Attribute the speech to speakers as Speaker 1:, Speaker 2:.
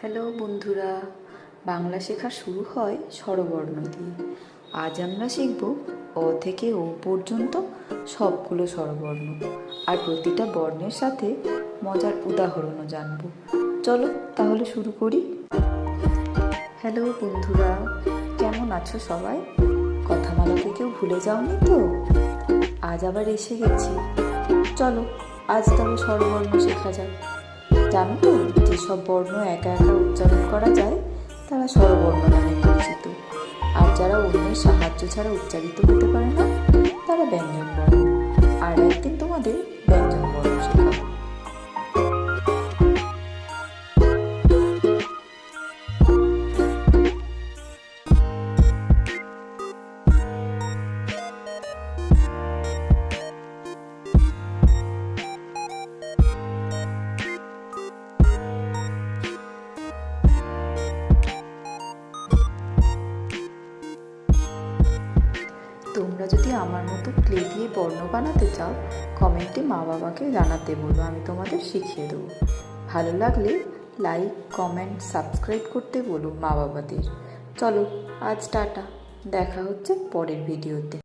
Speaker 1: Hello বন্ধুরা, বাংলা শেখা শুরু হয় স্বরবর্ণ দিয়ে। আজ আমরা শিখব অ থেকে ও পর্যন্ত সবগুলো স্বরবর্ণ, আর প্রতিটা বর্ণের সাথে মজার উদাহরণও জানব। চলো তাহলে শুরু করি। হ্যালো বন্ধুরা, কেমন আছো সবাই? কথামালাকে কেউ ভুলে যাওনি তো? আজ আবার এসে গেছি। চলো আজ তবে স্বরবর্ণ শেখা যাক। জানো তো, যেসব বর্ণ একা একা উচ্চারণ করা যায় তারা স্বরবর্ণ নামে পরিচিত, আর যারা অন্যের সাহায্য ছাড়া উচ্চারিত হতে পারে না তারা ব্যঞ্জন বর্ণ। আর একদিন তোমাদের ব্যঞ্জন বর্ণ শেখাবো। তোমরা যদি আমার মতো ক্লে দিয়ে বর্ণ বানাতে চাও, কমেন্টে মা বাবাকে জানাতে বলো, আমি তোমাদের শিখিয়ে দেবো। ভালো লাগলে লাইক, কমেন্ট, সাবস্ক্রাইব করতে বলো মা বাবাদের। চলো আজ টাটা, দেখা হচ্ছে পরের ভিডিওতে।